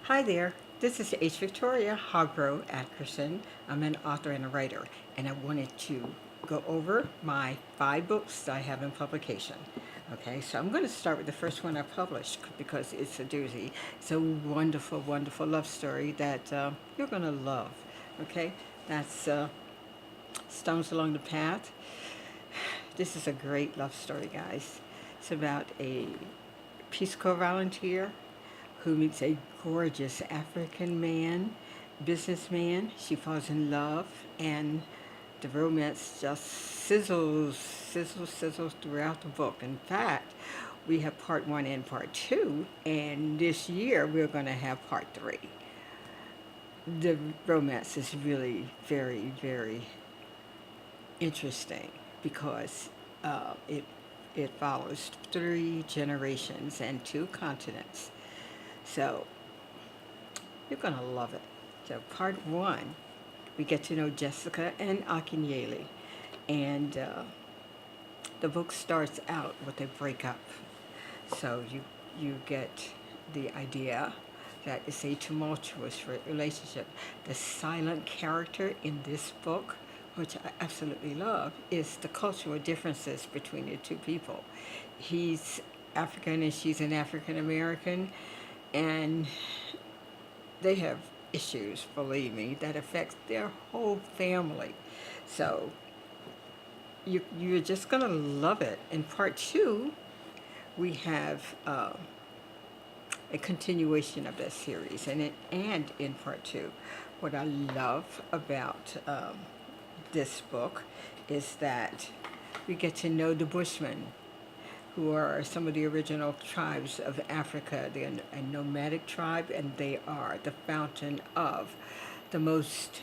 Hi there, this is H. Victoria Hargro Atkerson. I'm an author and a writer, and I wanted to go over my 5 books that I have in publication. Okay, so I'm going to start with the first one I published because it's a doozy. It's a wonderful, wonderful love story that you're going to love. Okay, that's Stones Along the Path. This is a great love story, guys. It's about a Peace Corps volunteer who meets a gorgeous African man, businessman. She falls in love, and the romance just sizzles throughout the book. In fact, we have part 1 and part 2, and this year we're going to have part 3. The romance is really very, very interesting because it follows 3 generations and 2 continents. So you're going to love it. So part 1, we get to know Jessica and Akinyele. And the book starts out with a breakup. So you get the idea that it's a tumultuous relationship. The silent character in this book, which I absolutely love, is the cultural differences between the 2 people. He's African and she's an African American, and they have issues, believe me, that affects their whole family. So you're just gonna love it. In part 2, we have a continuation of that series, and in part 2, what I love about this book is that we get to know the Bushmen, who are some of the original tribes of Africa. They're a nomadic tribe, and they are the fountain of the most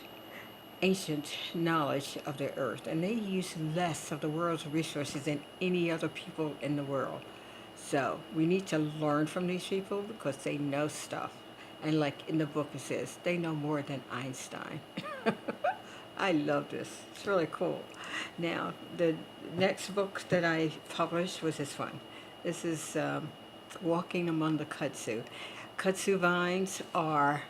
ancient knowledge of the earth. And they use less of the world's resources than any other people in the world. So we need to learn from these people because they know stuff. And like in the book it says, they know more than Einstein. I love this. It's really cool. Now, the next book that I published was this one. This is Walking Among the Kudzu. Kudzu vines are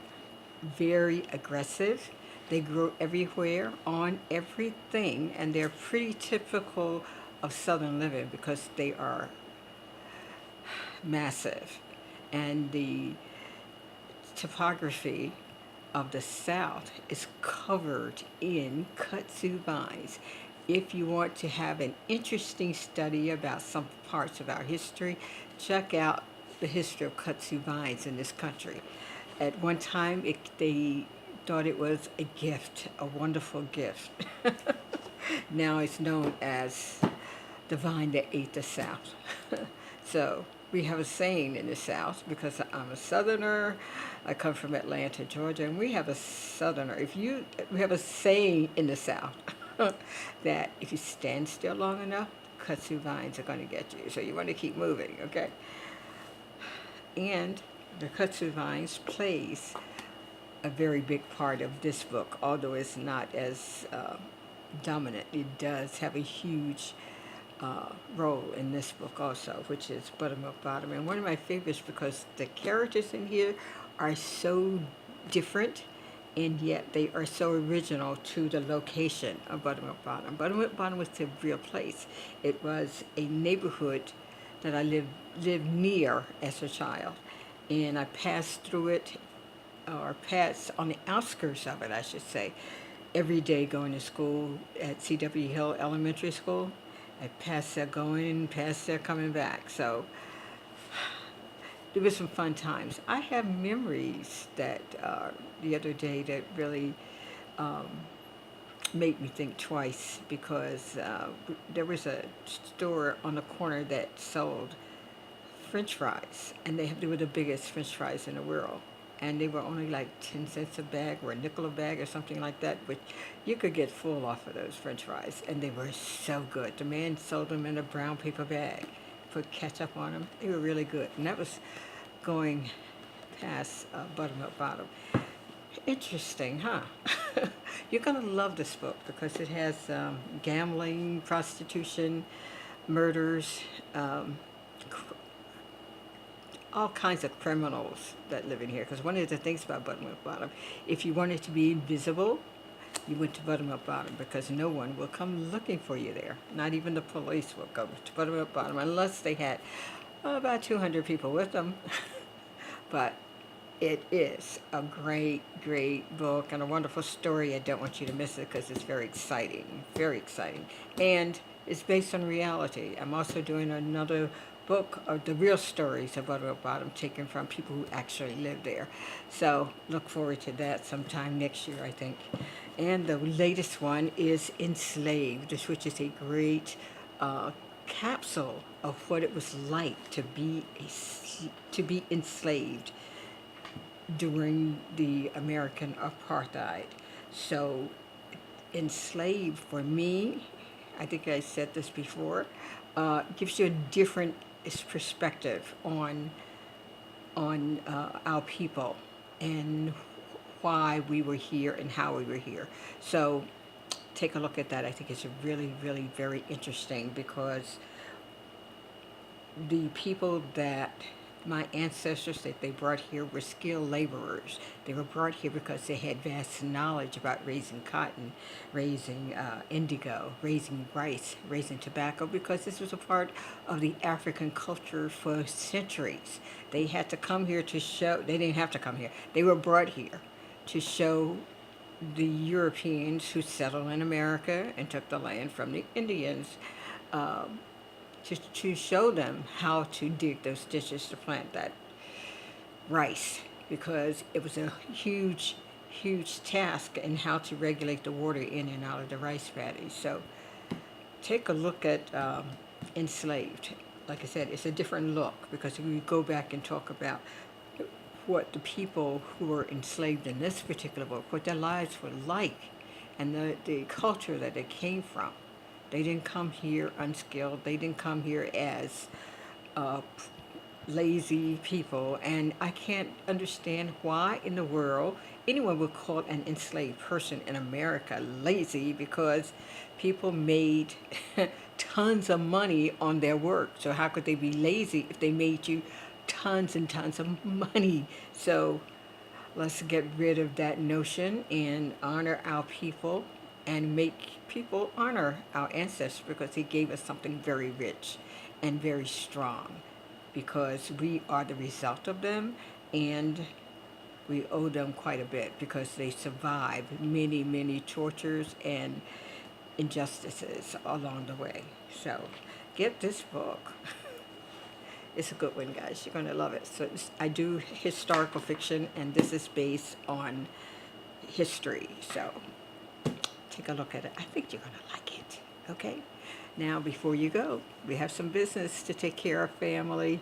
very aggressive. They grow everywhere, on everything, and they're pretty typical of southern living because they are massive. And the topography of the South is covered in kudzu vines. If you want to have an interesting study about some parts of our history, check out the history of kudzu vines in this country. At one time, they thought it was a gift, a wonderful gift. Now it's known as the vine that ate the South. So we have a saying in the South, because I'm a Southerner. I come from Atlanta, Georgia, and we have a Southerner. We have a saying in the South that if you stand still long enough, kudzu vines are going to get you. So you want to keep moving, okay? And the kudzu vines plays a very big part of this book, although it's not as dominant. It does have a huge role in this book also, which is Buttermilk Bottom. And one of my favorites because the characters in here are so different, and yet they are so original to the location of Buttermilk Bottom. Buttermilk Bottom was a real place. It was a neighborhood that I lived near as a child, and I passed through it, or passed on the outskirts of it, I should say, every day going to school at C.W. Hill Elementary School. I passed there going, passed there coming back. So there were some fun times. I have memories that the other day that really made me think twice, because there was a store on the corner that sold French fries, and they were the biggest French fries in the world. And they were only like 10 cents a bag or a nickel a bag or something like that, but you could get full off of those French fries, and they were so good. The man sold them in a brown paper bag, put ketchup on them. They were really good, and that was going past Buttermilk Bottom. Interesting, huh? You're going to love this book because it has gambling, prostitution, murders, all kinds of criminals that live in here. Because one of the things about Buttermilk Bottom, if you wanted to be invisible, you went to Buttermilk Bottom, because no one will come looking for you there. Not even the police will go to Buttermilk Bottom unless they had about 200 people with them. But it is a great, great book and a wonderful story. I don't want you to miss it because it's very exciting, very exciting. And it's based on reality. I'm also doing another book of the real stories of Buttermilk Bottom, taken from people who actually live there. So look forward to that sometime next year, I think. And the latest one is Enslaved, which is a great capsule of what it was like to be enslaved during the American apartheid. So Enslaved, for me, I think I said this before, gives you a different perspective on our people and why we were here and how we were here. So take a look at that. I think it's really, really very interesting, because the people that my ancestors that they brought here were skilled laborers. They were brought here because they had vast knowledge about raising cotton, raising indigo, raising rice, raising tobacco, because this was a part of the African culture for centuries. They had to come here to show, they didn't have to come here, they were brought here to show the Europeans who settled in America and took the land from the Indians, to show them how to dig those ditches to plant that rice, because it was a huge, huge task in how to regulate the water in and out of the rice paddies. So take a look at Enslaved. Like I said, it's a different look, because we go back and talk about what the people who were enslaved in this particular book, what their lives were like, and the culture that they came from. They didn't come here unskilled. They didn't come here as lazy people. And I can't understand why in the world anyone would call an enslaved person in America lazy, because people made tons of money on their work. So how could they be lazy if they made you tons and tons of money? So let's get rid of that notion and honor our people and make people honor our ancestors, because he gave us something very rich and very strong, because we are the result of them, and we owe them quite a bit, because they survived many, many tortures and injustices along the way. So get this book. It's a good one, guys. You're going to love it. So I do historical fiction, and this is based on history. So take a look at it. I think you're going to like it. Okay? Now, before you go, we have some business to take care of, family.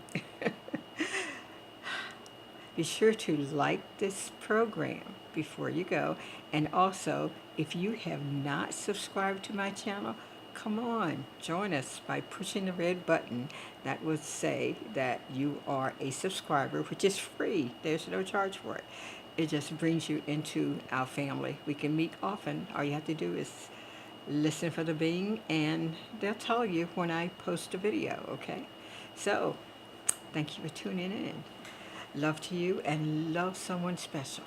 Be sure to like this program before you go. And also, if you have not subscribed to my channel, come on, join us by pushing the red button that would say that you are a subscriber, which is free. There's no charge for it. It just brings you into our family. We can meet often. All you have to do is listen for the bing, and they'll tell you when I post a video, okay? So, thank you for tuning in. Love to you, and love someone special.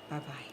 Bye-bye.